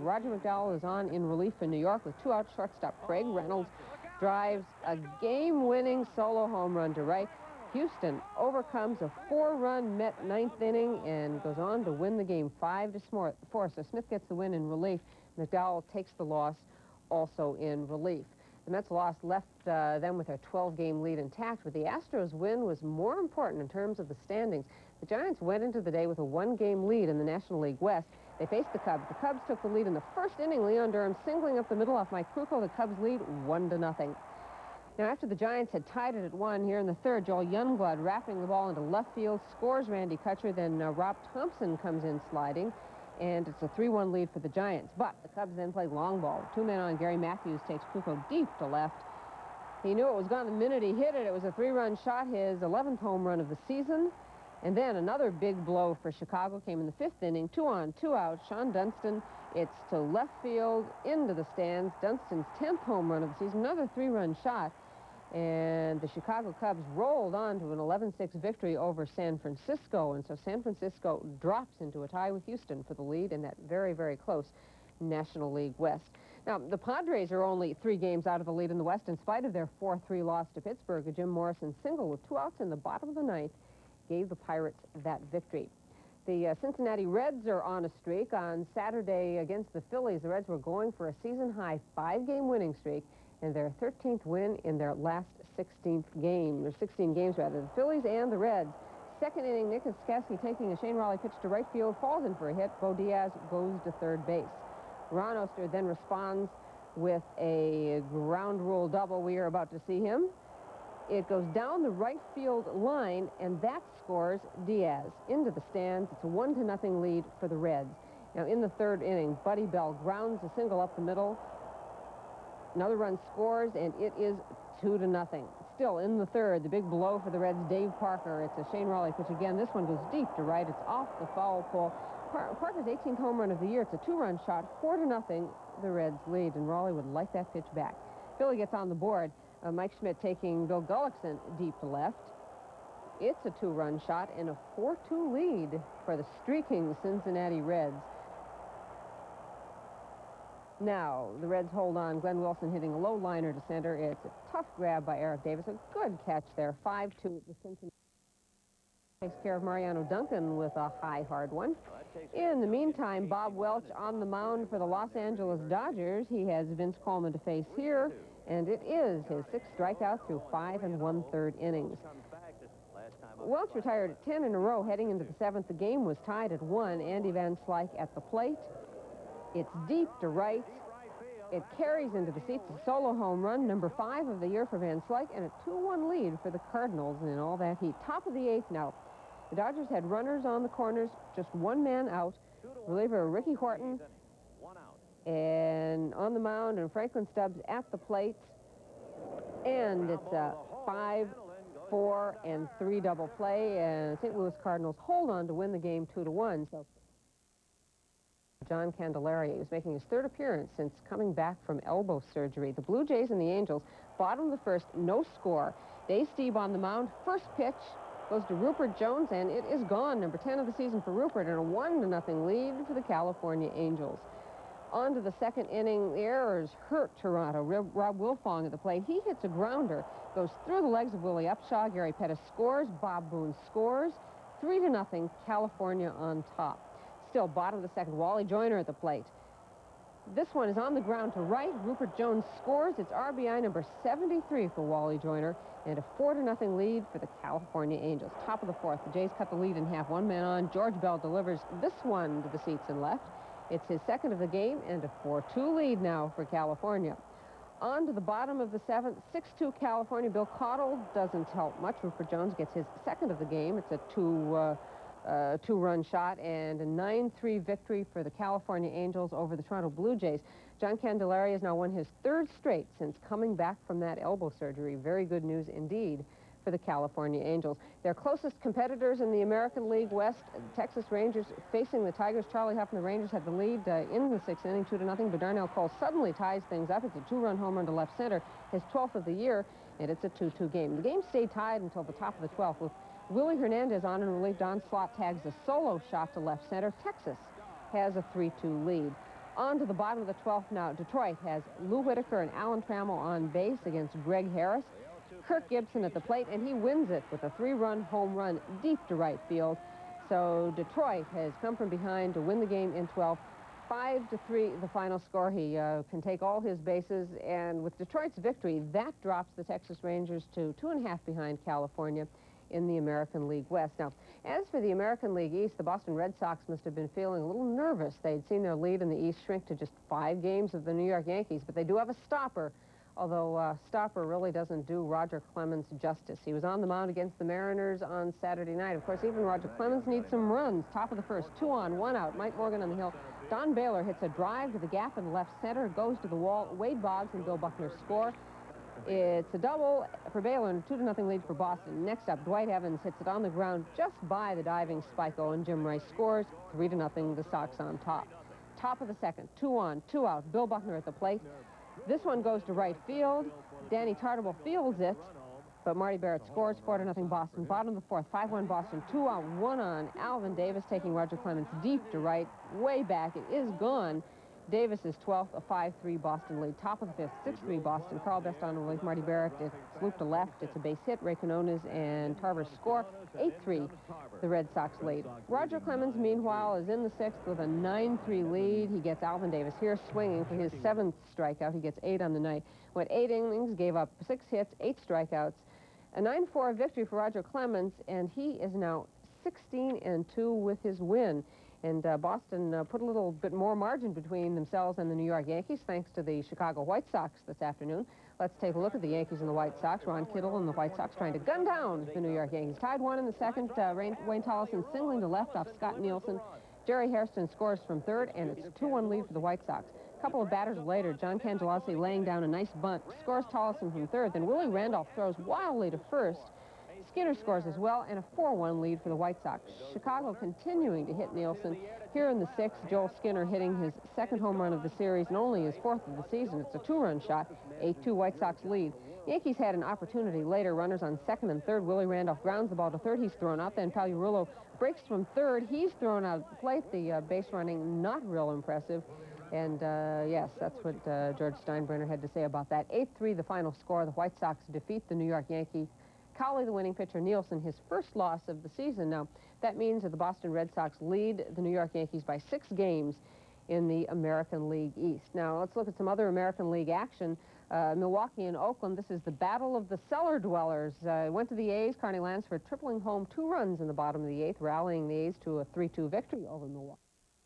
Roger McDowell is on in relief in New York with 2 outs. Shortstop Craig Reynolds drives a game-winning solo home run to right. Houston overcomes a 4-run Met 9th inning and goes on to win the game 5-4. So Smith gets the win in relief. McDowell takes the loss also in relief. The Mets' loss left them with a 12-game lead intact, but the Astros' win was more important in terms of the standings. The Giants went into the day with a 1-game lead in the National League West. They faced the Cubs. The Cubs took the lead in the first inning. Leon Durham singling up the middle off Mike Krukow. The Cubs lead 1-0. Now, after the Giants had tied it at 1 here in the third, Joel Youngblood wrapping the ball into left field, scores Randy Kutcher. Then Rob Thompson comes in sliding, and it's a 3-1 lead for the Giants. But the Cubs then play long ball. 2 men on. Gary Matthews takes Krukow deep to left. He knew it was gone the minute he hit it. It was a 3-run shot, his 11th home run of the season. And then another big blow for Chicago came in the 5th inning. 2 on, 2 out. Sean Dunston, it's to left field, into the stands. Dunston's 10th home run of the season. Another 3-run shot. And the Chicago Cubs rolled on to an 11-6 victory over San Francisco. And so San Francisco drops into a tie with Houston for the lead in that very, very close National League West. Now, the Padres are only 3 games out of the lead in the West in spite of their 4-3 loss to Pittsburgh. A Jim Morrison single with 2 outs in the bottom of the 9th gave the Pirates that victory. The Cincinnati Reds are on a streak. On Saturday against the Phillies, the Reds were going for a season-high 5-game winning streak and their 13th win in their last 16 games, rather. The Phillies and the Reds. Second inning, Nick Skansky taking a Shane Raleigh pitch to right field, falls in for a hit. Bo Diaz goes to third base. Ron Oster then responds with a ground rule double. We are about to see him. It goes down the right field line, and that scores Diaz into the stands. It's a 1-0 lead for the Reds. Now, in the third inning, Buddy Bell grounds a single up the middle. Another run scores, and it is 2-0. Still in the third, the big blow for the Reds, Dave Parker. It's a Shane Raleigh pitch again. This one goes deep to right. It's off the foul pole. Parker's 18th home run of the year. It's a 2-run shot. 4-0, the Reds lead, and Raleigh would like that pitch back. Philly gets on the board. Mike Schmidt taking Bill Gullickson deep to left. It's a 2-run shot and a 4-2 lead for the streaking Cincinnati Reds. Now, the Reds hold on. Glenn Wilson hitting a low liner to center. It's a tough grab by Eric Davis. A good catch there. 5-2. The Cincinnati takes care of Mariano Duncan with a high, hard one. In the meantime, Bob Welch on the mound for the Los Angeles Dodgers. He has Vince Coleman to face here, and it is his 6th strikeout through 5 1/3 innings. Welch retired at 10 in a row heading into the 7th. The game was tied at 1. Andy Van Slyke at the plate. It's deep to right. It carries into the seats. A solo home run, number 5 of the year for Van Slyke, and a 2-1 lead for the Cardinals in all that heat. Top of the 8th now. The Dodgers had runners on the corners, just 1 man out. Reliever Ricky Horton and on the mound, and Franklin Stubbs at the plate. And it's a 5, 4, and 3 double play, and St. Louis Cardinals hold on to win the game 2-1. So John Candelaria was making his 3rd appearance since coming back from elbow surgery. The Blue Jays and the Angels, bottom of the 1st, no score. Dave Stieb on the mound. First pitch goes to Rupert Jones, and it is gone. Number 10 of the season for Rupert, and a 1-0 lead for the California Angels. On to the 2nd inning. The errors hurt Toronto. Rob Wilfong at the plate. He hits a grounder, goes through the legs of Willie Upshaw. Gary Pettis scores. Bob Boone scores. 3-0, California on top. Still bottom of the 2nd, Wally Joyner at the plate. This one is on the ground to right. Rupert Jones scores. It's RBI number 73 for Wally Joyner, and a 4-0 lead for the California Angels. Top of the 4th, the Jays cut the lead in half. 1 man on. George Bell delivers this one to the seats and left. It's his 2nd of the game, and a 4-2 lead now for California. On to the bottom of the 7th, 6-2 California. Bill Caudle doesn't help much. Rupert Jones gets his 2nd of the game. It's a 2-run shot, and a 9-3 victory for the California Angels over the Toronto Blue Jays. John Candelaria has now won his 3rd straight since coming back from that elbow surgery. Very good news indeed for the California Angels. Their closest competitors in the American League West, Texas Rangers facing the Tigers. Charlie Huff and the Rangers had the lead in the 6th inning, 2-0, but Darnell Cole suddenly ties things up. It's a 2-run home run to left center, his 12th of the year, and it's a 2-2 game. The game stayed tied until the top of the 12th with Willie Hernandez on in relief. Don Slott tags a solo shot to left center. Texas has a 3-2 lead. On to the bottom of the 12th now. Detroit has Lou Whitaker and Alan Trammell on base against Greg Harris. Kirk Gibson at the plate, and he wins it with a 3-run home run deep to right field. So Detroit has come from behind to win the game in 12. 5-3 the final score. He can take all his bases, and with Detroit's victory, that drops the Texas Rangers to 2.5 behind California in the American League West. Now, as for the American League East, the Boston Red Sox must have been feeling a little nervous. They'd seen their lead in the East shrink to just 5 games of the New York Yankees, but they do have a stopper, although stopper really doesn't do Roger Clemens justice. He was on the mound against the Mariners on Saturday night. Of course, even Roger Clemens needs some runs. Top of the first, 2 on, 1 out. Mike Morgan on the hill. Don Baylor hits a drive to the gap in left center, goes to the wall. Wade Boggs and Bill Buckner score. It's a double for Baylor and a 2-0 lead for Boston. Next up, Dwight Evans hits it on the ground just by the diving Spike and Jim Rice scores. 3-0, the Sox on top. Top of the second, 2 on, 2 out. Bill Buckner at the plate. This one goes to right field. Danny Tartabull fields it, but Marty Barrett scores. 4-0 Boston. Bottom of the fourth, 5-1 Boston. 2 out, 1 on. Alvin Davis taking Roger Clemens deep to right, way back. It is gone. Davis is 12th, a 5-3 Boston lead. Top of the fifth, 6-3 Boston. Carl Best on relief. Marty Barrett, it's loop to left. It's a base hit. Ray Quinones and Tarver score. 8-3, the Red Sox lead. Roger Clemens, meanwhile, is in the sixth with a 9-3 lead. He gets Alvin Davis here swinging for his 7th strikeout. He gets 8 on the night. Went 8 innings, gave up 6 hits, 8 strikeouts. A 9-4 victory for Roger Clemens, and he is now 16-2 with his win. And Boston put a little bit more margin between themselves and the New York Yankees, thanks to the Chicago White Sox this afternoon. Let's take a look at the Yankees and the White Sox. Ron Kittle and the White Sox trying to gun down the New York Yankees. Tied 1 in the second. Wayne Tollison singling to left off Scott Nielsen. Jerry Hairston scores from third, and it's a 2-1 lead for the White Sox. A couple of batters later, John Cangelasi laying down a nice bunt, scores Tollison from third. Then Willie Randolph throws wildly to first. Skinner scores as well, and a 4-1 lead for the White Sox. Chicago continuing to hit Nielsen. Here in the sixth, Joel Skinner hitting his 2nd home run of the series and only his 4th of the season. It's a 2-run shot, 8-2 White Sox lead. Yankees had an opportunity later. Runners on 2nd and 3rd. Willie Randolph grounds the ball to 3rd. He's thrown out. Then Pagliarulo breaks from 3rd. He's thrown out at the plate. The base running not real impressive. And, yes, that's what George Steinbrenner had to say about that. 8-3 the final score. The White Sox defeat the New York Yankees. Cowley, the winning pitcher, Nielsen, his first loss of the season. Now, that means that the Boston Red Sox lead the New York Yankees by 6 games in the American League East. Now, let's look at some other American League action. Milwaukee and Oakland, this is the battle of the cellar dwellers. Went to the A's. Carney Lansford tripling home 2 runs in the bottom of the 8th, rallying the A's to a 3-2 victory over Milwaukee.